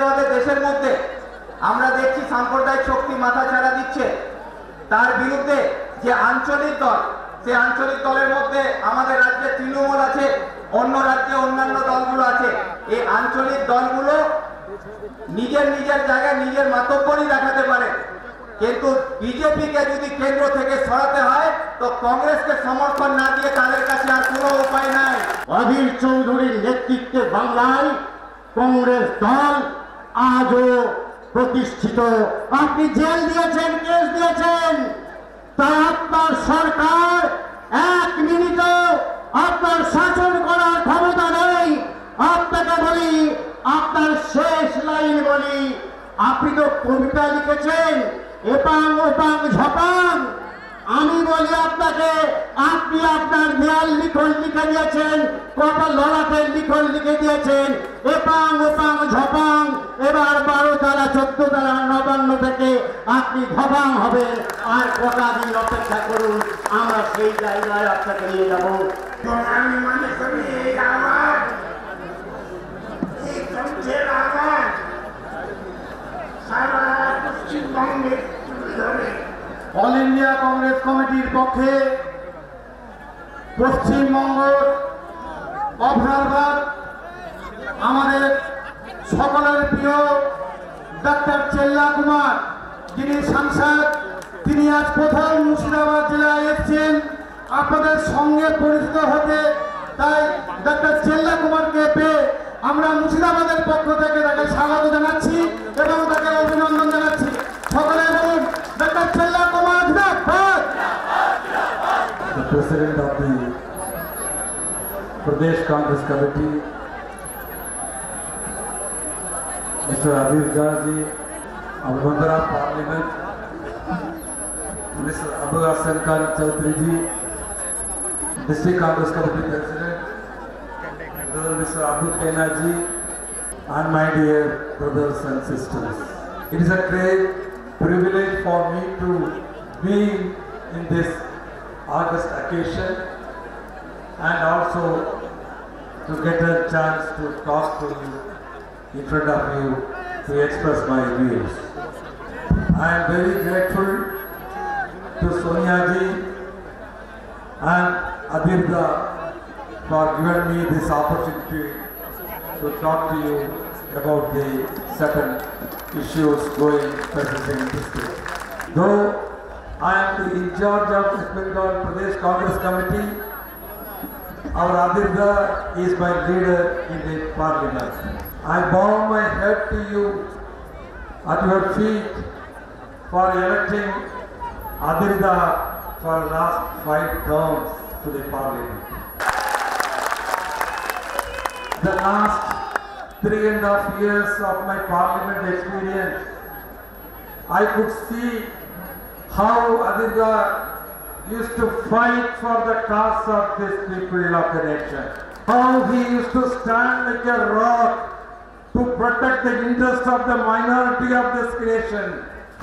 যেভাবে দেশের মধ্যে আমরা দেখছি সাম্প্রদায়িক শক্তি মাথাচাড়া দিচ্ছে, তার বিরুদ্ধে যে আঞ্চলিক দল, সেই আঞ্চলিক দলের মধ্যে আমাদের রাজ্যে তৃণমূল আছে, অন্য রাজ্যে অন্যান্য দলগুলো আছে। এই আঞ্চলিক দলগুলো নিজের নিজের জায়গায় নিজের মাতব্বরি দেখাতে পারে, কিন্তু বিজেপিকে যদি কেন্দ্র থেকে সরাতে হয় তো কংগ্রেসকে সমর্থন না দিয়ে তাদের কাছে আর কোনো উপায় নাই। অধীর চৌধুরীর নেতৃত্বে বাংলায় কংগ্রেস দল আজও প্রতিষ্ঠিত। আপনি জেল দিয়েছেন, কেস দিয়েছেন, তাই আপনার সরকার এক মিনিটও আপনার শাসন করার ক্ষমতা নেই। আপনাকে বলি, আপনার শেষ লাইন বলি, আপনি তো কবিতা লিখেছেন এপাং ওপাং ঝপাং। আমি বলি আপনাকে, আপনি আপনার দেয়াল লিখন লিখে দিয়েছেন, কটা লড়াটের লিখন লিখে দিয়েছেন এপাং ওপাং ঝপাং। এবার 12 তালা 14 তালা নবান্ন থেকে আপনি ধপাং হবেন। আর কটা দিন অপেক্ষা করুন, আমরা সেই জায়গায় আপনাকে নিয়ে যাব। আমি মনে করি এই আওয়াজ, এই কণ্ঠের আওয়াজ সারা পশ্চিমবঙ্গে তুলে ধরে। অল ইন্ডিয়া কংগ্রেস কমিটির পক্ষে পশ্চিমবঙ্গ অবজারভার আমাদের সকলের প্রিয় ডক্টর চেল্লা কুমার, যিনি সাংসদ, তিনি আজ প্রথম মুর্শিদাবাদ জেলায় এসেছেন আপনাদের সঙ্গে পরিচিত হতে। তাই ডক্টর চেল্লা কুমারকে পেয়ে আমরা মুর্শিদাবাদের পক্ষ থেকে তাকে স্বাগত জানাচ্ছি এবং তাকে অভিনন্দন জানাচ্ছি। সকলে বলুন ডক্টর চেল্লা কুমার জিন্দাবাদ। The President of the Pradesh Congress Committee, Mr. Adil Garji, our Member of Parliament, Mr. Abu Hassan Khan Chaudhary ji, District Congress Committee President, Mr. Abu Kena ji, and my dear brothers and sisters. It is a great privilege for me to be in this August occasion and also to get a chance to talk to you in front of you to express my views. I am very grateful to Sonia ji and Adirda for giving me this opportunity to talk to you about the certain issues going present in district. Though I am in charge of West Bengal Pradesh Congress Committee, our Adirda is my leader in the Parliament. I bow my head to you at your feet for electing Adirda for last 5 terms to the Parliament. The last 3.5 years of my Parliament experience, I could see how Adirda used to fight for the cause of these people of the nation. How he used to stand like a rock to protect the interest of the minority of this nation.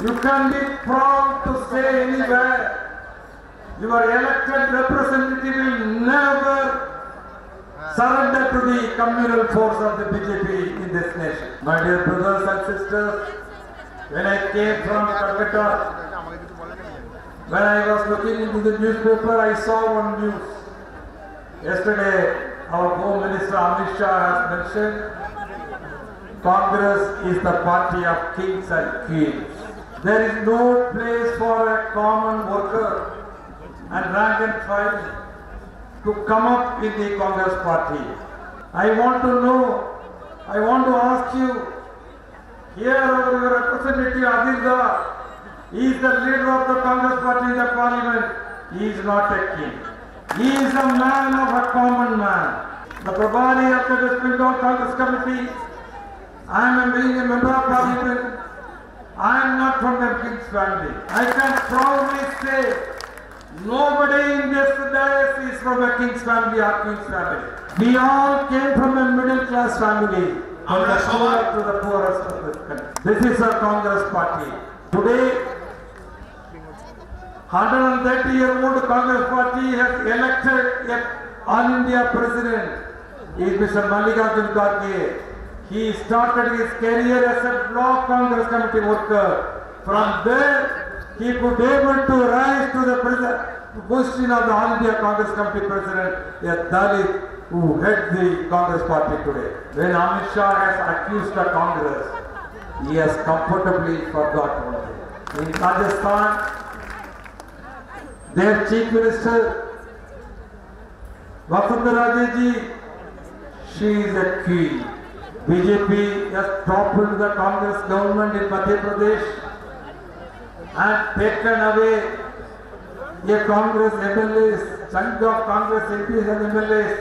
You can be proud to say anywhere, your elected representative will never surrender to the communal force of the BJP in this nation. My dear brothers and sisters, when I came from Calcutta, when I was looking into the newspaper, I saw one news. Yesterday, our Home Minister Amit Shah has mentioned, Congress is the party of kings and queens. There is no place for a common worker and rank and file to come up in the Congress party. I want to know, I want to ask you, here our representative Adirda, he is the leader of the Congress party in the Parliament. He is not a king. He is a man of a common man. The Prabhari of the West Bengal Congress Committee, I am being a member of Parliament. I am not from the king's family. I can proudly say, nobody in this dais is from a king's family or queen's family. We all came from a middle class family, from the poor to the poorest of this country. This is a Congress party. Today, 130-year-old Congress party has elected an all India president. Is Mr. Mallikarjun Kharge. He started his career as a block Congress committee worker. From there, he could able to rise to the position of the All India Congress Committee President, a Dalit who heads the Congress party today. When Amit Shah has accused the Congress, he has comfortably forgot one thing. In Rajasthan, their Chief Minister, Vasundhara Raje ji, she is a queen. BJP has toppled the Congress government in Madhya Pradesh and taken away a Congress MLAs, chunk of Congress MPs and MLAs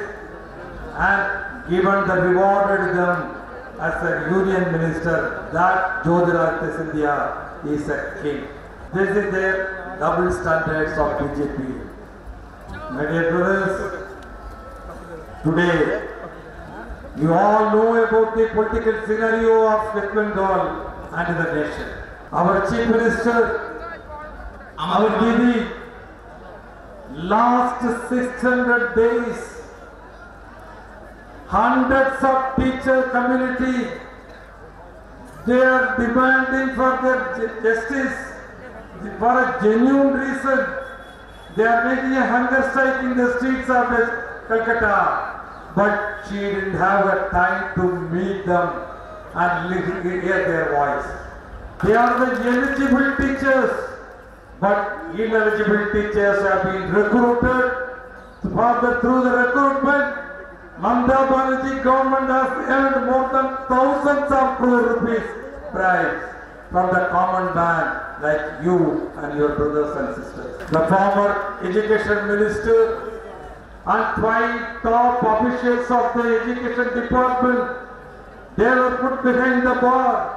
and given the rewarded them as a union minister. That Jyotiradittya Scindia is a king. This is the double standards of BJP. My dear brothers, today you all know about the political scenario of West Bengal and the nation. Our Chief Minister, our Didi, last 600 days, hundreds of teacher community, they are demanding for their justice for a genuine reason. They are making a hunger strike in the streets of Calcutta. But she didn't have a time to meet them and hear their voice. They are the eligible teachers, but ineligible teachers have been recruited. Through the recruitment, Mamata Banerjee government has earned more than thousands of crore rupees bribes from the common man like you and your brothers and sisters. The former education minister and 5 top officials of the education department, they were put behind the bar.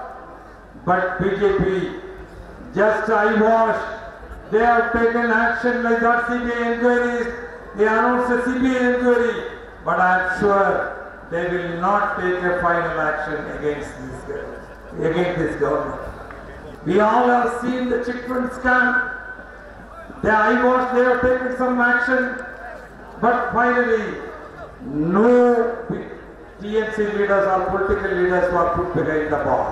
But BJP, just eyewash, they have taken action like that CBI inquiries, they announced a CBI inquiry, but I am sure they will not take a final action against this government. We all have seen the chick fund scam. The eyewash, they have taken some action. But finally, no TNC leaders or political leaders were put behind the bar.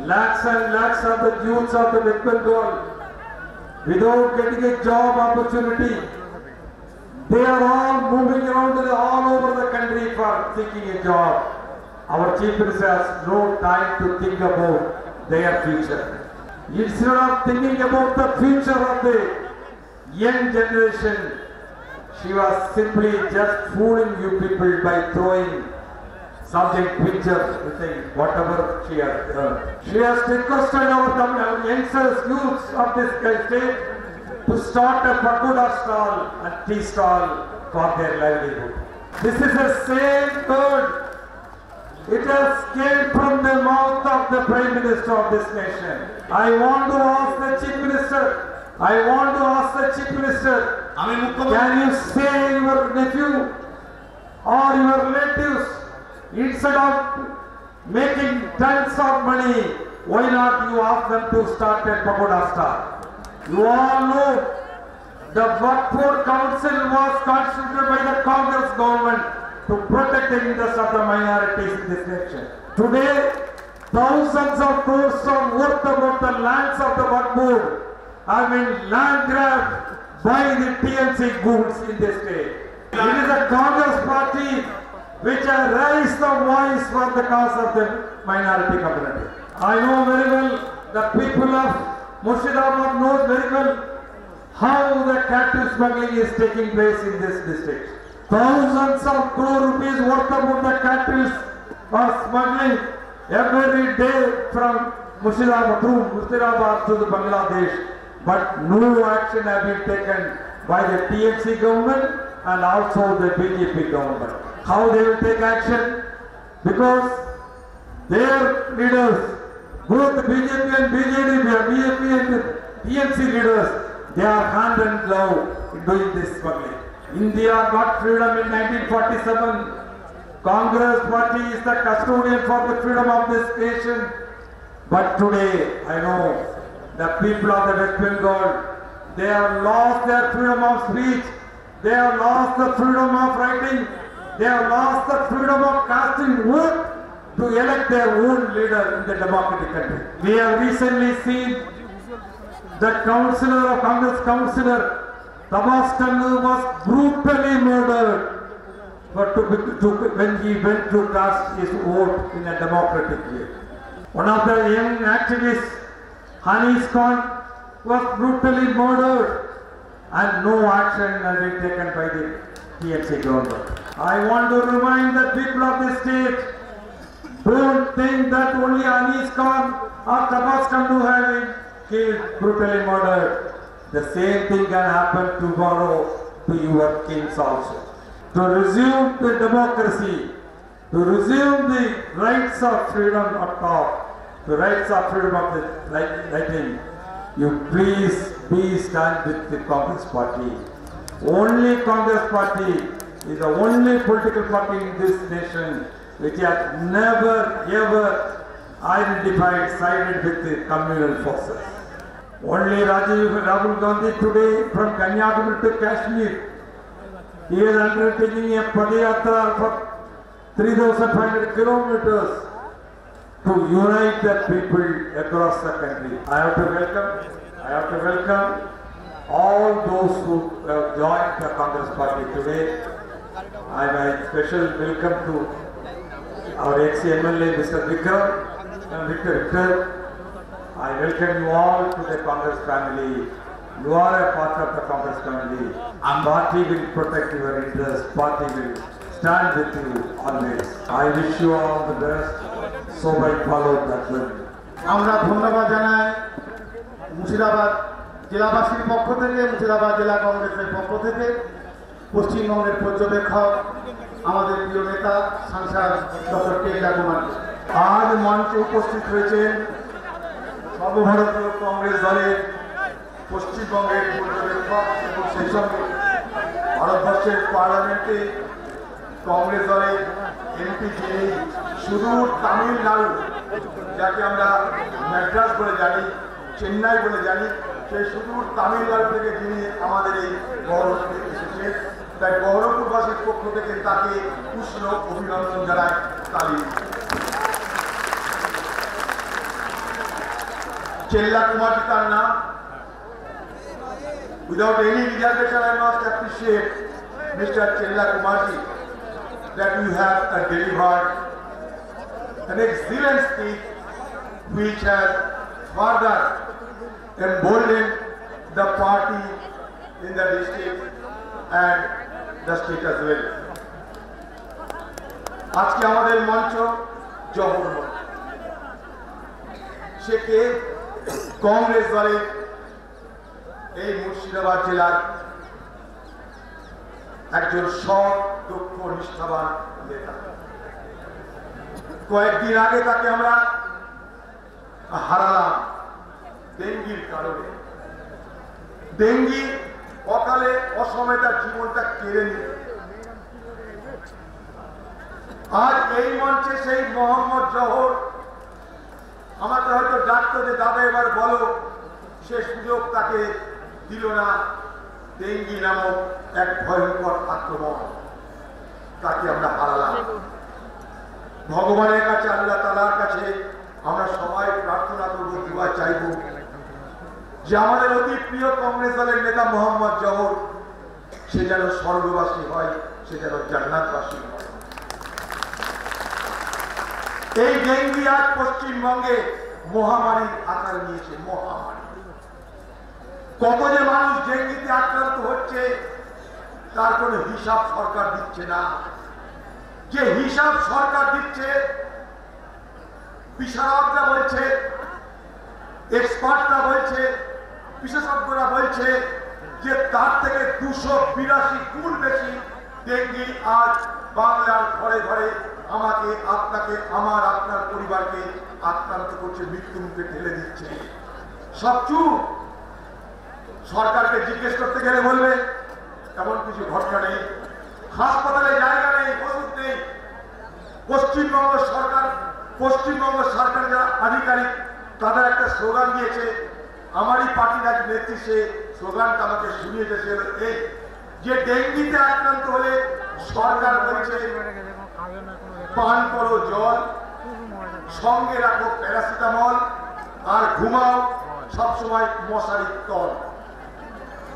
Lakhs and lakhs of the youths of the West Bengal, without getting a job opportunity, they are all moving around all over the country for seeking a job. Our Chief Minister has no time to think about their future. Instead of thinking about the future of the young generation, she was simply just fooling you people by throwing subject pictures with whatever she has done. She has requested our youngsters, youths of this state to start a pagoda stall and tea stall for their livelihood. This is the same word. It has came from the mouth of the Prime Minister of this nation. I want to ask the Chief Minister, can you say your nephew or your relatives, instead of making tons of money, why not you ask them to start a pagoda stall? You all know the Workforce Council was constituted by the Congress government to protect the interests of the minorities in this nation. Today, thousands of crores of worth about the lands of the Waqf Board have been land grabbed by the TNC goods in this state. It is the Congress party which has raised the voice for the cause of the minority community. I know very well, the people of Murshidabad knows very well how the cattle smuggling is taking place in this district. Thousands of crore rupees worth of the cattle are smuggling every day from Murshidabad to the Bangladesh. But no action has been taken by the TNC government and also the BJP government. How they will take action? Because their leaders, both BJP and BJP and TNC leaders, they are hand and glove in doing this smuggling. India got freedom in 1947. Congress party is the custodian for the freedom of this nation. But today, I know the people of the West Bengal, they have lost their freedom of speech, they have lost the freedom of writing, they have lost the freedom of casting vote to elect their own leader in the democratic country. We have recently seen that Congress councillor Tabas Kannu was brutally murdered when he went to cast his vote in a democratic way. One of the young activists, Hanis Khan, was brutally murdered and no action has been taken by the TMC government. I want to remind the people of the state, don't think that only Hanis Khan or Tabas Kannu have been killed, brutally murdered. The same thing can happen tomorrow to your kings also. To resume the democracy, to resume the rights of freedom of thought, the rights of freedom of the writing, you please stand with the Congress Party. Only Congress Party is the only political party in this nation which has never ever sided with the communal forces. Only Rahul Gandhi today from Kanyakumari to Kashmir, he is undertaking a Padayatra for 3,500 kilometers to unite the people across the country. I have to welcome all those who have joined the Congress Party today. I have a special welcome to our ex-MLA Mr. Victor. I welcome you all to the Congress family. You are a part of the Congress family. Party will protect your interests. Party will stand with you always. I wish you all the best. So I follow that way. আমরা ধন্যবাদ জানাই মুর্শিদাবাদ জেলাবাসীর পক্ষ থেকে, মুর্শিদাবাদ জেলা কংগ্রেসের পক্ষ থেকে, পশ্চিমবঙ্গের পর্যবেক্ষক আমাদের প্রিয় নেতা সাংসদ ডক্টর কেল্লা কুমার। আজ মঞ্চে উপস্থিত হয়েছেন সর্বভারতীয় কংগ্রেস দলের পশ্চিমবঙ্গের পর্যবেক্ষক এবং সেই সঙ্গে ভারতবর্ষের পার্লামেন্টে কংগ্রেস দলের এমপি যিনি সুদূর তামিলনাড়ু, যাকে আমরা ম্যাড্রাস বলে জানি, চেন্নাই বলে জানি, সেই সুদূর তামিলনাড়ু থেকে যিনি আমাদের এই বহরমপুরে এসেছেন, তাই বহরমপুরবাসীর পক্ষ থেকে তাকে উষ্ণ অভিনন্দন জানায় তালি। চেল্লা কুমারজি তার নাম। Without any reservation, I must appreciate Mr. Chella Kumarji that you have delivered an excellent speech which has further emboldened the party in the district and the state as well. আজকে আমাদের মঞ্চ জহর মঞ্চ, সে কে? কংগ্রেস দলের এই মুর্শিদাবাদ জেলার একজন সৎ, দক্ষ, নিষ্ঠাবান নেতা। কয়েকদিন আগে তাকে আমরা হারালাম ডেঙ্গির কারণে। ডেঙ্গি অকালে অসময়ে তার জীবনটা কেড়ে নিল। আজ এই মঞ্চে সেই মোহাম্মদ জহর আমাকে হয়তো ডাকতো যে দাদা এবার বলো, সে সুযোগ তাকে দিল না। ডেঙ্গি নামক এক ভয়ঙ্কর আক্রমণ, তাকে আমরা হারালাম। ভগবানের কাছে, আল্লাহ তাআলার কাছে আমরা সবাই প্রার্থনা করব, দোয়া চাইব যে আমাদের অতি প্রিয় কংগ্রেস দলের নেতা মোহাম্মদ জহর সে যেন স্বর্গবাসী হয়, সে যেন জান্নাতবাসী হয়। এই ডেঙ্গি আজ পশ্চিমবঙ্গে মহামারীর আকার নিয়েছে। মহামারী, কত যে মানুষ ডেঙ্গিতে আক্রান্ত হচ্ছে তার কোনো হিসাব সরকার দিচ্ছে না। যে হিসাব সরকার দিচ্ছে, বিশেষজ্ঞরা বলছে, এক্সপার্টরা বলছে, বিশেষজ্ঞরা বলছে যে তার থেকে 282 গুণ বেশি ডেঙ্গি আজ বাংলার ঘরে ঘরে আমাকে, আপনাকে, আমার, আপনার পরিবারকে আক্রান্ত করছে, মৃত্যু মুখে ঠেলে দিচ্ছে। সব চুপ। সরকারকে জিজ্ঞেস করতে গেলে বলবে এমন কিছু ঘটনা নেই, হাসপাতালে জায়গা নেই, ওষুধ নেই। পশ্চিমবঙ্গ সরকার যারা আধিকারিক তাদের একটা স্লোগান দিয়েছে, আমারই পার্টির এক নেত্রী সে স্লোগানটা আমাকে শুনিয়েছে, সে এই যে ডেঙ্গিতে আক্রান্ত হলে সরকার বলছে পান করো জল, সঙ্গে রাখো প্যারাসিটামল আর ঘুমাও সবসময় মশারির তল।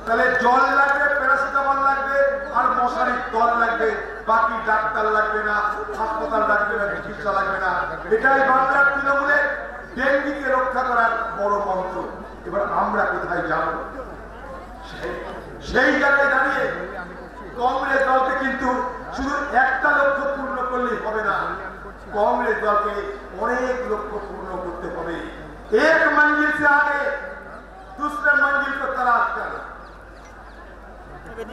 তাহলে জল লাগবে, প্যারাসিটামল লাগবে আর মশারির তল লাগবে, বাকি ডাক্তার লাগবে না, হাসপাতাল লাগবে না, চিকিৎসা লাগবে না। এটাই বাংলার তৃণমূলে ডেঙ্গিকে রক্ষা করার বড় মন্ত্র। এবার আমরা কোথায় যাব? সেই জায়গায় দাঁড়িয়ে কংগ্রেস দলকে কিন্তু শুধু একটা লক্ষ্য পূর্ণ করলেই হবে না, কংগ্রেস দলকে অনেক লক্ষ্য পূর্ণ করতে হবে। এক मंजिल से आगे दूसरे मंजिल को तलाश कर,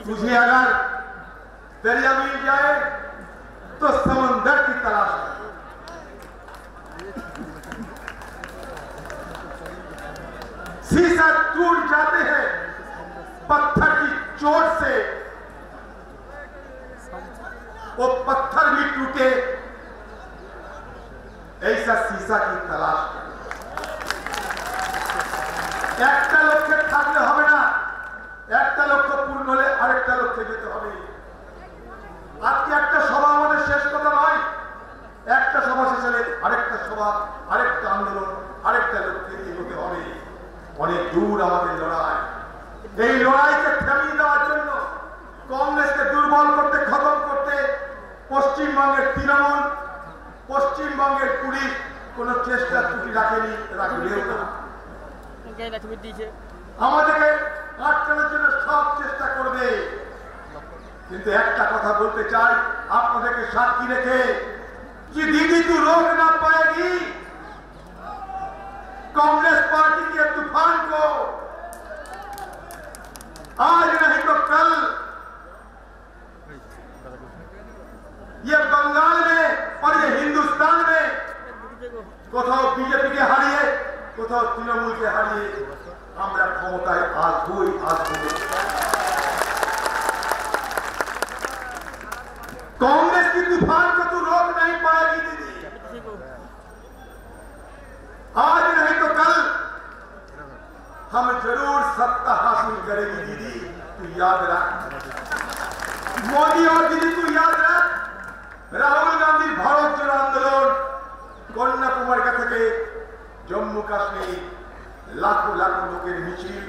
तुझे अगर दरिया मिल जाए तो समंदर की तलाश कर। शीशा टूट जाते हैं पत्थर की चोट से, वो पत्थर भी टूटे, ऐसा शीशा की तलाश कर। একটা লক্ষ্যে থাকলে হবে না, একটা লক্ষ্য পূর্ণ হলে আরেকটা লক্ষ্যে যেতে হবে। আজকে একটা সভা আমাদের শেষ কথা নয়, একটা সভা শেষ হলে আরেকটা সভা, আরেকটা আন্দোলন, আরেকটা লক্ষ্যে এগোতে হবে। অনেক দূর আমাদের লড়াই। এই লড়াইকে থামিয়ে দেওয়ার জন্য, কংগ্রেসকে দুর্বল করতে, খতম করতে পশ্চিমবঙ্গের তৃণমূল, পশ্চিমবঙ্গের পুলিশ কোনো চেষ্টা ত্রুটি রাখেনি, রাখবেও না। আমাদেরকে আটকানোর জন্য সব চেষ্টা করবে। কিন্তু একটা কথা বলতে চাই আপনাদেরকে সাক্ষী রেখে, कि दीदी तू रोक ना पाएगी कांग्रेस पार्टी के तूफान को, आज नहीं तो कल ये बंगाल में और ये हिंदुस्तान में কোথাও বিজেপিকে হারিয়ে, কোথাও তৃণমূলকে হারিয়ে আমরা ক্ষমতায় আসবই আসবো। कांग्रेस की तूफान को तू रोक नहीं पाएगी दीदी, आज नहीं तो कल हम जरूर सत्ता हासिल करेगी दीदी, तू याद रख। मोदी और दीदी तू याद रख, राहुल गांधी भारत जोड़ो आंदोलन কন্যাকুমারিকা থেকে জম্মু কাশ্মীর লাখো লাখো লোকের মিছিল,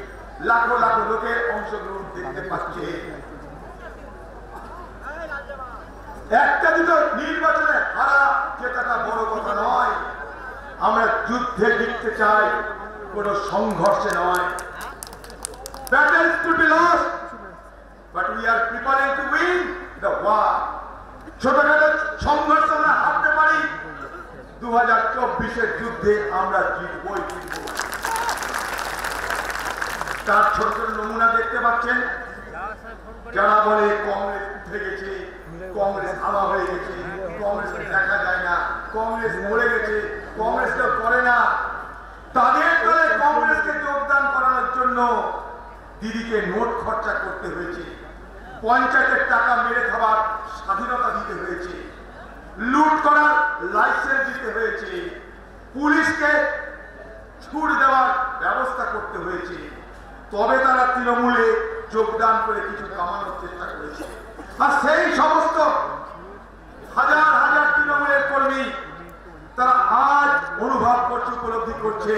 লাখো লাখো লোকের অংশগ্রহণ দেখতে পাচ্ছে। একটা দুটো নির্বাচনে হারা জেতাটা বড় কথা নয়, আমরা যুদ্ধে জিততে চাই, কোন সংঘর্ষে নয়। Battles could be lost, but we are preparing to win the war. ছোটখাটো সংঘর্ষ আমরা হারতে পারি, 2024 যুদ্ধে আমরা জিতবই জিতব। তার ছোট ছোট নমুনা দেখতে পাচ্ছেন। যারা বলে কংগ্রেস উঠে গেছে, কংগ্রেস হাওয়া হয়ে গেছে, কংগ্রেস দেখা যায় না, কংগ্রেস মরে গেছে, কংগ্রেস তো করে না, তাদের দলে কংগ্রেসকে যোগদান করানোর জন্য দিদিকে নোট খরচা করতে হয়েছে, পঞ্চায়েতের টাকা মেরে খাবার স্বাধীনতা দিতে হয়েছে, লুট করার লাইসেন্স দিতে হয়েছে, পুলিশকে ছুট দেওয়ার ব্যবস্থা করতে হয়েছে, তবে তারা তৃণমূলে যোগদান করে কিছু কামানোর চেষ্টা করেছে। আর সেই সমস্ত হাজার হাজার তৃণমূলের কর্মী তারা আজ অনুভব করছে, উপলব্ধি করছে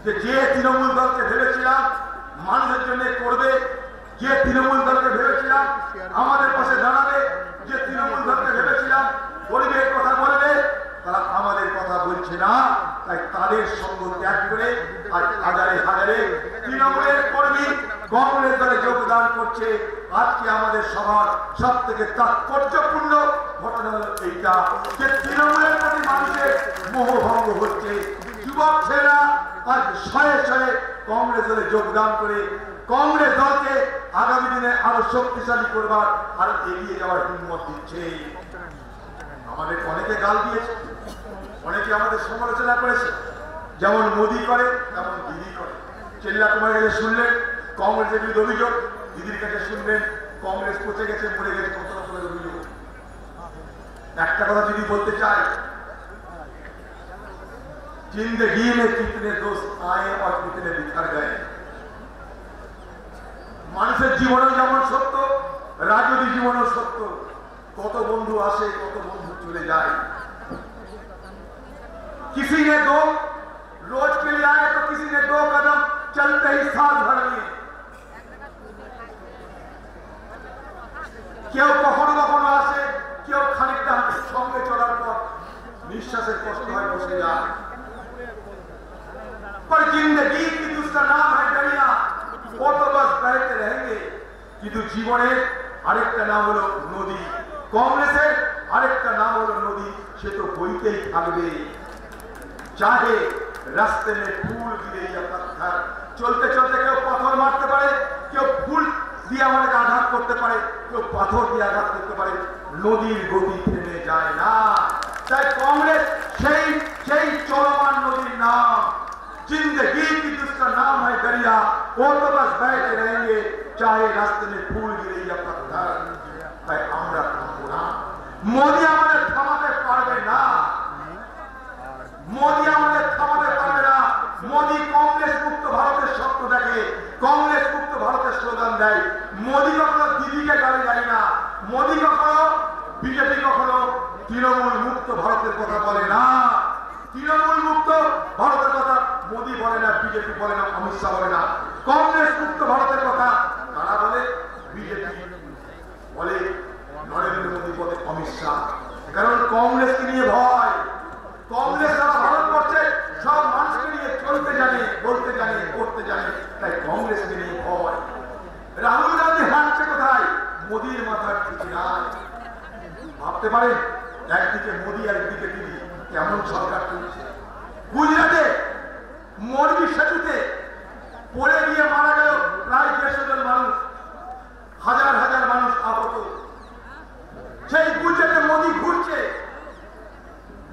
যে যে তৃণমূল দলকে ভেবেছিলাম মানুষের জন্য করবে, যে তৃণমূল দলকে ভেবেছিলাম আমাদের পাশে দাঁড়াবে, যে তৃণমূল দলকে ভেবেছিলাম গরিবের কথা বলবে, তারা আমাদের কথা বলছে না। তাই তাদের সঙ্গ ত্যাগ করে আজ হাজারে হাজারে তৃণমূলের কর্মী কংগ্রেস দলে যোগদান করছে। আজকে আমাদের সভার সব থেকে তাৎপর্যপূর্ণ ঘটনা হল এইটা যে তৃণমূলের প্রতি মানুষের মোহভঙ্গ হচ্ছে। যুবক ছেলেরা আজ শয়ে শয়ে কংগ্রেস দলে যোগদান করে কংগ্রেস দলকে আগামী দিনে আরো শক্তিশালী করবার, আরো এগিয়ে যাওয়ার হিম্মত দিচ্ছে। আমাদের অনেকে গাল দিয়েছে, অনেকে আমাদের সমালোচনা করেছে, যেমন মোদি করে তেমন দিদি করে। চেল্লা কুমারের কাছে শুনলেন কংগ্রেসের বিরুদ্ধে অভিযোগ, দিদির কাছে শুনবেন কংগ্রেস পচে গেছে, মরে গেছে, কত রকমের অভিযোগ। একটা কথা যদি বলতে চাই, जिंदगी में कितने दोस्त आए और कितने बिखर गए। মানুষের জীবনও যেমন সত্য, রাজনৈতিক জীবনও সত্য। কত বন্ধু আসে, কত বন্ধু চলে যায়। किसी ने दो रोज के लिए आए तो किसी ने 2 कदम चलते ही सांस भर लिए। কেউ কখনো কখনো আসে, কেউ খানিকটা সঙ্গে চলার পর নিঃশ্বাসের কষ্ট হয়, বসে যায়। पर जिंदगी की दूसरा नाम है दरिया, वो तो बस बहते रहेंगे। কিন্তু জীবনের আরেকটা নাম হলো নদী, কংগ্রেসের আরেকটা নাম হলো নদী, সে তো বইতেই থাকবে। চাহে রাস্তে में फूल गिरे या पत्थर, চলতে চলতে কেউ পাথর মারতে পারে, কেউ ফুল দিয়ে আমাকে আঘাত করতে পারে, কেউ পাথর দিয়ে আঘাত করতে পারে, নদীর গতি থেমে যায় না। তাই কংগ্রেস সেই সেই চলমান নদীর নাম। जिंदगी की जिसका नाम है दरिया, वो तो बस बहते रहेंगे, चाहे रास्ते में फूल गिरे या पत्थर। তাই আমরা থামবো না। মোদি আমাদের থামাতে পারবে না, মোদি আমাদের থামাতে পারবে না। মোদি কংগ্রেস মুক্ত ভারতের স্বপ্ন দেখে, কংগ্রেস মুক্ত ভারতের স্লোগান দেয়। মোদি কখনো দিদিকে গালি দেয় না, মোদি কখনো বিজেপি কখনো তৃণমূল মুক্ত ভারতের কথা বলে না। তৃণমূল মুক্ত ভারতের কথা মোদি বলে না, বিজেপি বলে না, অমিত শাহ বলে না। কংগ্রেস মুক্ত ভারতের কথা তারা বলে, বিজেপি বলে, নরেন্দ্র মোদী বলে, অমিত শাহ। কারণ কংগ্রেসকে নিয়ে ভয়। কংগ্রেস সারা ভারতবর্ষে সব মানুষকে নিয়ে চলতে জানে, বলতে জানে, করতে জানে, তাই কংগ্রেসকে নিয়ে ভয়। রাহুল গান্ধী হাঁটছে কোথায়? মোদির মাথার ঠিক নাই। ভাবতে পারেন একদিকে মোদি আর একদিকে দিদি, কেমন সরকার চলছে। গুজরাটে মরবি সেতুতে পড়ে গিয়ে মারা গেল প্রায় 150 জন মানুষ, হাজার হাজার মানুষ আহত। সেই গুজরাটে মোদি ঘুরছে,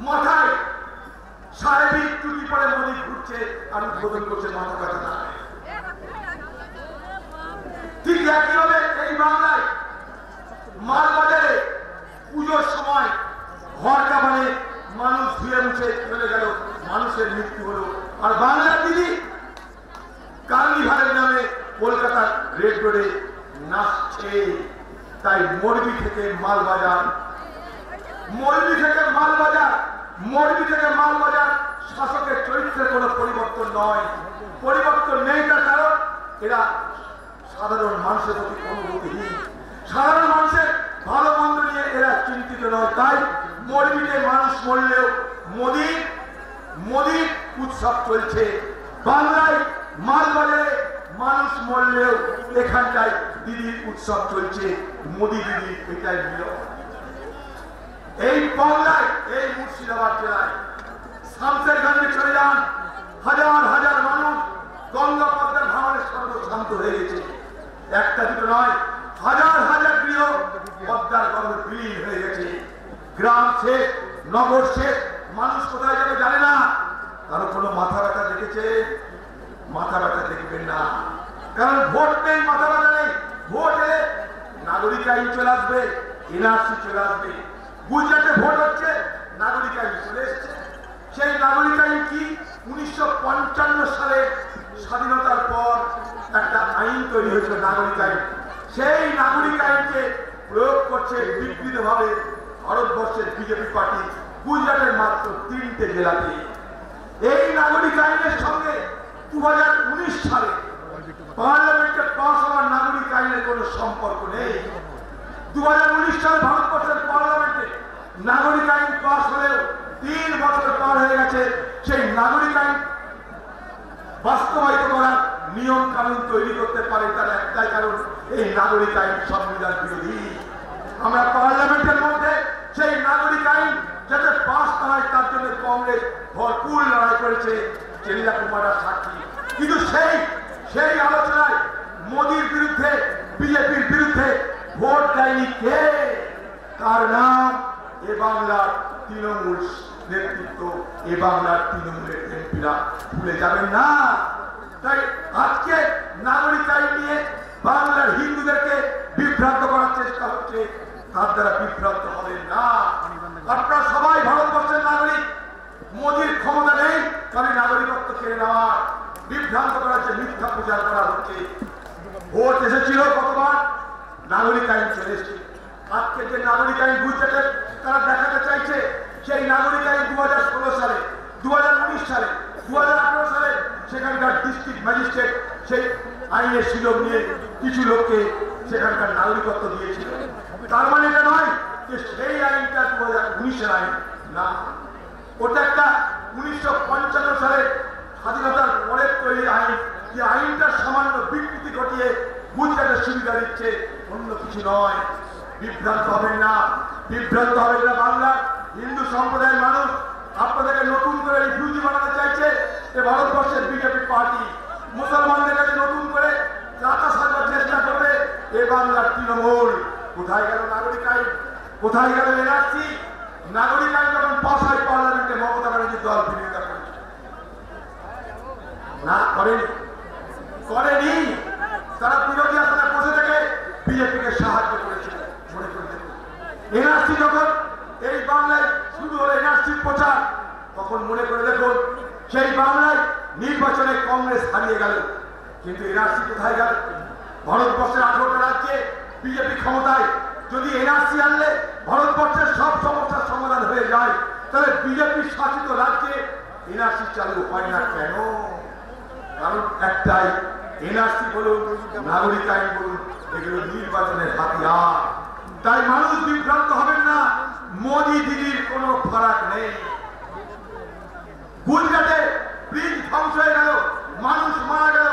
মাথায় সাহেবিক টুপি পরে মোদি ঘুরছে আর উদ্বোধন করছে মাথা ব্যথা না। ঠিক একইভাবে এই বাংলায় মালবাজারে পুজোর সময় ঘর কামানে মানুষ ধুয়ে মুছে চলে গেল, মানুষের মৃত্যু হলো। আর বাংলার দিদি কার্নিভালের নামে কলকাতার রেড রোডে নাচছে। তাই মরবি থেকে মালবাজার, মরবি থেকে মালবাজার, মরবি থেকে মালবাজার শাসকের চরিত্রের কোনো পরিবর্তন নয়। পরিবর্তন নেই, তার কারণ এরা সাধারণ মানুষের প্রতি অনুভূতিহীন, সাধারণ মানুষের ভালো মন্দ নিয়ে এরা চিন্তিত নয়। তাই মরবিতে মানুষ মরলেও মোদির উৎসব চলছে। বাংলায় মালবাজারে মানুষ মরলেও এখানটায় দিদির উৎসব চলছে। মোদি দিদি এটাই মিলন। এই বাংলায়, এই মুর্শিদাবাদ জেলায় শামসেরগঞ্জে চলে যান, হাজার হাজার মানুষ গঙ্গা পদ্মার ভাঙনের সঙ্গে শান্ত হয়ে গেছে। একটা দুটো নয়, হাজার হাজার গৃহ পদ্মার গঙ্গে বিলীন হয়ে গেছে। গ্রাম শেষ, নগর শেষ, মানুষ কোথায় যাবে জানে না। কারো কোনো মাথা ব্যথা দেখেছে? মাথা ব্যথা দেখবেন না, কারণ ভোট নেই, মাথা ব্যথা নেই। ভোট এলে নাগরিক আইন চলে আসবে, এনআরসি চলে আসবে। গুজরাটে ভোট হচ্ছে, নাগরিক আইন চলে এসছে। সেই নাগরিক আইন কি? 1955 সালে স্বাধীনতার পর একটা আইন তৈরি হয়েছিল, নাগরিক আইন। সেই নাগরিক আইনকে প্রয়োগ করছে বিকৃতভাবে ভারতবর্ষের বিজেপি পার্টি গুজরাটের মাত্র 3টে জেলাতে। এই নাগরিক আইনের সঙ্গে 2019 সালে পার্লামেন্টে পাস হওয়ার নাগরিক আইনের কোনো সম্পর্ক নেই। 2019 সালে ভারতবর্ষের পার্লামেন্টে নাগরিক আইন পাস হলেও 3 বছর পার হয়ে গেছে। সেই নাগরিক আইন বাস্তবায়িত করার নিয়ম কানুন তৈরি করতে পারে তার একটাই কারণ, এই নাগরিক আইন সংবিধান বিরোধী। আমরা পার্লামেন্টের মধ্যে সেই নাগরিক আইন যাতে পাস না হয় তার জন্য কংগ্রেস ভরপুর লড়াই করেছে, চেলিয়া কুমারা সাক্ষী। কিন্তু সেই আলোচনায় মোদির বিরুদ্ধে, বিজেপির বিরুদ্ধে ভোট দেয়নি কে? তার নাম এ বাংলার তৃণমূল নেতৃত্ব, এ বাংলার তৃণমূলের এমপিরা। ভুলে যাবেন না। তাই আজকে নাগরিক আইন নিয়ে বাংলার হিন্দুদেরকে বিভ্রান্ত করার চেষ্টা হচ্ছে, তার দ্বারা বিভ্রান্ত হবেন না। আপনারা সবাই ভারতবর্ষের নাগরিক। মোদির ক্ষমতা নেই কারণ নাগরিকত্ব কেড়ে নেওয়ার বিভ্রান্ত করার যে মিথ্যা প্রচার করা হচ্ছে। ভোট এসেছিল কতবার, নাগরিক আইন চলে এসেছে। আজকে যে নাগরিক আইন গুজরাটে তারা দেখাতে চাইছে, সেই নাগরিক আইন 2016 সালে 2019 সালে 2018 সালে সেখানকার ডিস্ট্রিক্ট ম্যাজিস্ট্রেট সেই আইনের সুযোগ নিয়ে কিছু লোককে সেখানকার নাগরিকত্ব দিয়েছিল। তার মানে এটা নয় যে সেই আইনটা 2019-এর আইন না, ওটা একটা 1955 সালে স্বাধীনতার পরে তৈরি আইন, যে আইনটা সামান্য বিকৃতি ঘটিয়ে গুজরাটের সুবিধা দিচ্ছে, অন্য কিছু নয়। বিভ্রান্ত হবেন না, বিভ্রান্ত হবেন না। বাংলার হিন্দু সম্প্রদায়ের মানুষ আপনাদেরকে নতুন করে রিফিউজি বানাতে চাইছে। এ ভারতবর্ষের বিজেপি পার্টি মুসলমানদের কাছে নতুন করে রাখা সাজার চেষ্টা করবে। এ বাংলার তৃণমূল। কোথায় গেল নাগরিক আইন, কোথায় গেল এনআরসি? নাগরিক আইন যখন পাস হয় পার্লামেন্টে মমতা ব্যানার্জির দল বিরোধিতা করেছে, না করেনি। তারা বিরোধী আসনে বসে থেকে বিজেপিকে সাহায্য করেছে। মনে করে দেখুন, এনআরসি যখন এই বাংলায় শুরু হলো এনআরসির প্রচার, তখন মনে করে দেখুন সেই বাংলায় নির্বাচনে কংগ্রেস হারিয়ে গেল, কিন্তু এনআরসি কোথায় গেল? ভারতবর্ষের 18টা রাজ্যে বিজেপি ক্ষমতায়। যদি এনআরসি আনলে ভারতবর্ষের সব সমস্যার সমাধান হয়ে যায়, তাহলে বিজেপি শাসিত রাজ্যে এনআরসি চালু হয় না কেন? কারণ একটাই, এনআরসি বলুন, নাগরিক আইন বলুন, এগুলো নির্বাচনের হাতিয়ার। তাই মানুষ বিভ্রান্ত হবেন না, মোদি দিদির কোনো ফারাক নেই। গুজরাটে ব্রিজ ধ্বংস হয়ে গেল, মানুষ মারা গেল,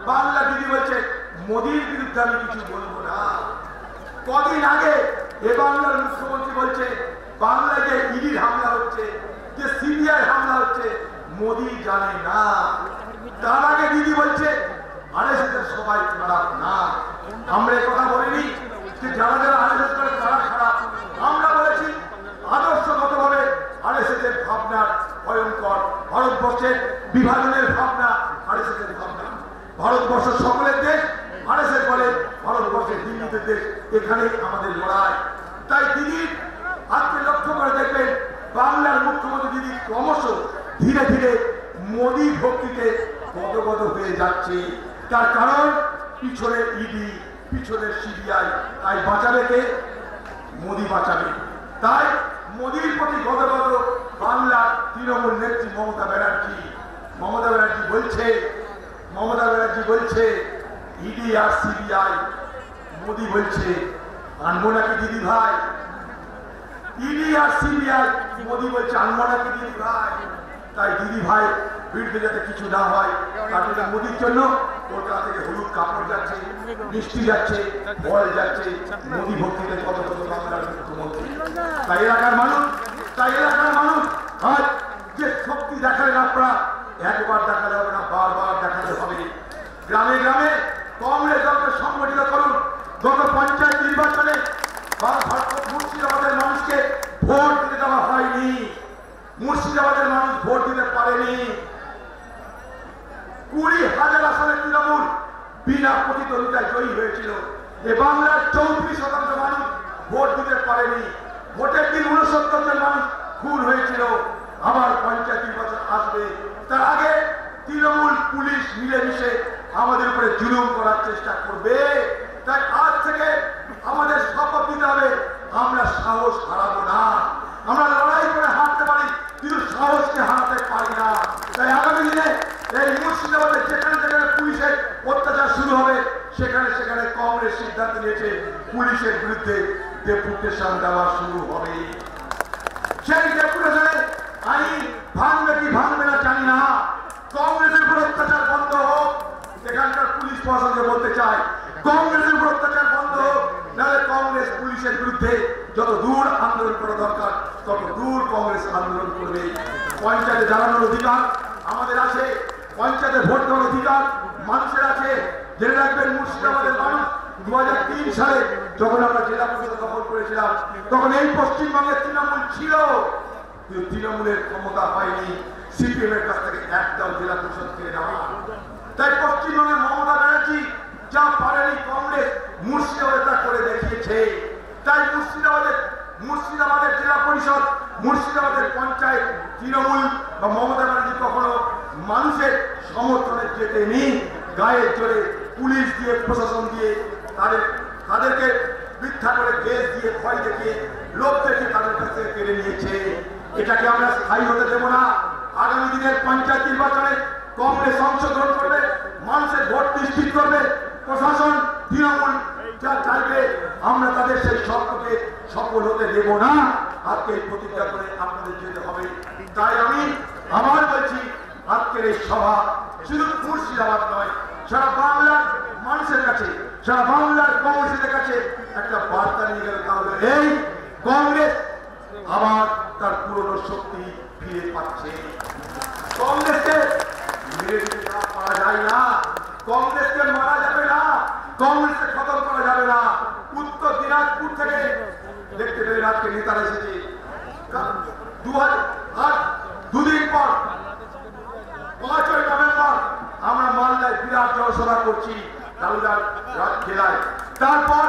বাংলা দিদি বলছে মোদির বিরুদ্ধে আমি কিছু বলবো না। কদিন আগে এ বাংলার মুখ্যমন্ত্রী বলছে বাংলায় যে ইডির হামলা হচ্ছে, যে সিবিআই হামলা হচ্ছে, মোদি জানে না। তার আগে দিদি বলছে আরএসএস সবাই খারাপ না। আমরা কথা বলিনি যে যারা যারা আরএসএস করে তারা খারাপ। আমরা বলেছি আদর্শগতভাবে আরএসএস এর ভাবনা ভয়ঙ্কর। ভারতবর্ষের বিভাজনের ভাবনা আরএসএস এর ভাবনা। ভারতবর্ষ সকলের দেশ, আরএসএস বলে ভারতবর্ষের হিন্দুদের দেশ। এখানেই আমাদের লড়াই। তাই দিদি আজকে লক্ষ্য করে দেখবেন বাংলার মুখ্যমন্ত্রী দিদি ক্রমশ ধীরে ধীরে মোদী ভক্তিতে গদগদ হয়ে যাচ্ছে। তার কারণ পিছনে ইডি, পিছনে সিবিআই। তাই বাঁচাবে কে? মোদী বাঁচাবে। তাই মোদীর প্রতি গদগদ বাংলার তৃণমূল নেত্রী মমতা ব্যানার্জি। মমতা ব্যানার্জি বলছে ইডি আর সিবিআই। মোদী বলছে আনবো নাকি দিদি ভাই? ইডি আর সিবিআই, মোদী বলছে আনবো নাকি দিদি ভাই? তাই দিদি ভাই বিরুদ্ধে যাতে কিছু না হয়, তার জন্য মোদীর জন্য কলকাতা থেকে হলুদ কাপড় যাচ্ছে, মিষ্টি যাচ্ছে, বল যাচ্ছে। মোদী ভক্তিতে কত কত বাংলার মুখ্যমন্ত্রী। তাই এলাকার মানুষ আজ যে শক্তি দেখালেন আপনারা, একবার দেখালে হবে না, বারবার দেখাতে হবে। গ্রামে গ্রামে কংগ্রেস দলকে সংগঠিত করুন। গত পঞ্চায়েত নির্বাচনে মুর্শিদাবাদের মানুষকে ভোট দিতে দেওয়া হয়নি। মুর্শিদাবাদের মানুষ ভোট দিতে পারেনি। 20,000 আসনে তৃণমূল বিনা প্রতিদ্বন্দ্বিতায় জয়ী হয়েছিল। এ বাংলার 34% মানুষ ভোট দিতে পারেনি। ভোটের দিন 69 জন মানুষ খুন হয়েছিল। আবার পঞ্চায়েত নির্বাচন আসবে, তার আগে তৃণমূল পুলিশ মিলেমিশে আমাদের উপরে জুলুম করার চেষ্টা করবে। তাই আজ থেকে আমাদের শপথ নিতে হবে, আমরা সাহস হারাবো না। আমরা লড়াই করে হারতে পারি, কিন্তু সাহসকে হারাতে পারি না। তাই আগামী দিনে এই মুর্শিদাবাদে যেখানে যেখানে পুলিশের অত্যাচার শুরু হবে, সেখানে সেখানে কংগ্রেস সিদ্ধান্ত নিয়েছে পুলিশের বিরুদ্ধে ডেপুটেশন দেওয়া শুরু হবে। সেই ডেপুটেশনে আইন ভাঙবে কি ভাঙবে না জানি না। কংগ্রেসের উপর অত্যাচার বন্ধ হোক। এখানকার পুলিশ প্রশাসনকে বলতে চাই, কংগ্রেসের উপর অত্যাচার বন্ধ হোক, নাহলে কংগ্রেস পুলিশের বিরুদ্ধে যত দূর আন্দোলন করা দরকার তত দূর কংগ্রেস আন্দোলন করবে। পঞ্চায়েতে জানানোর অধিকার আমাদের আছে, পঞ্চায়েতে ভোট দেওয়ার অধিকার মানুষের আছে। জেনে রাখবেন, মুর্শিদাবাদের মানুষ 2003 সালে যখন আমরা জেলা পরিষদ দখল করেছিলাম, তখন এই পশ্চিমবঙ্গের তৃণমূল ছিল, কিন্তু তৃণমূলের ক্ষমতা হয়নি সিপিএম এর কাছ থেকে একদম জেলা পরিষদ কেড়ে নেওয়া। তাই পশ্চিমবঙ্গে মমতা ব্যানার্জি যা পারেনি কংগ্রেস মুর্শিদাবাদে তা করে দেখিয়েছে। তাই মুর্শিদাবাদের জেলা পরিষদ, মুর্শিদাবাদের পঞ্চায়েত তৃণমূল বা মমতা ব্যানার্জি কখনো মানুষের সমর্থনে যেতেনি। গায়ের জোরে পুলিশ দিয়ে, প্রশাসন দিয়ে তাদেরকে মিথ্যা করে কেস দিয়ে, ভয় দেখিয়ে, লোক দেখে তাদের কাছ থেকে কেড়ে নিয়েছে। এটাকে আমরা স্থায়ী হতে দেবো না। আগামী দিনের পঞ্চায়েত নির্বাচনে কংগ্রেস অংশগ্রহণ করবে, মানুষের ভোট নিশ্চিত করবে, প্রশাসন তৃণমূল যা চাইবে আমরা তাদের সেই স্বপ্নকে সফল হতে দেব না। আজকে এই প্রতিজ্ঞা করে আপনাদের যেতে হবে। তাই আমি আবার বলছি, আজকের এই সভা শুধু মুর্শিদাবাদ নয়, সারা বাংলার মানুষের কাছে, সারা বাংলার কংগ্রেসের কাছে একটা বার্তা নিয়ে গেল, তাহলে এই কংগ্রেস আবার তার পুরনো শক্তি ফিরে পাচ্ছে। কংগ্রেসকে মেরে দিতে পারা যায় না, কংগ্রেসকে মারা যাবে না, কংগ্রেসকে খতম করা যাবে না। উত্তর দিনাজপুর থেকে দেখতে পেলেন আজকে নেতারা এসেছে। দুদিন পর 5ই নভেম্বর আমরা মালদায় বিরাট জনসভা করছি কালুদার জেলায়। তারপর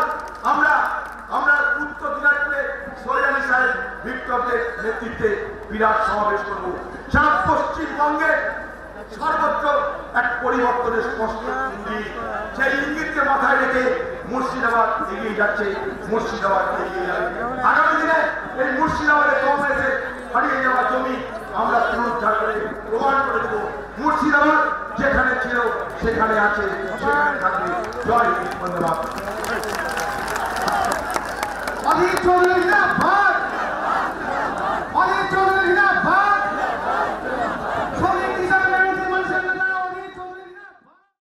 আমরা উত্তর দিনাজপুরে সৈরানি সাহেব বিপ্লবের নেতৃত্বে বিরাট সমাবেশ করব। সারা পশ্চিমবঙ্গে সর্বত্র এক পরিবর্তনের স্পষ্ট ইঙ্গিত, সেই ইঙ্গিতকে মাথায় রেখে মুর্শিদাবাদ এগিয়ে যাচ্ছে, মুর্শিদাবাদ এগিয়ে যাবে। আগামী দিনে এই মুর্শিদাবাদে কংগ্রেসের হারিয়ে যাওয়া জমি আমরা পুনরুদ্ধার করে প্রমাণ করে দেব, মুর্শিদাবাদ যেখানে ছিল সেখানে আছে, সেখানে থাকবে। জয় হিন্দ, ধন্যবাদ।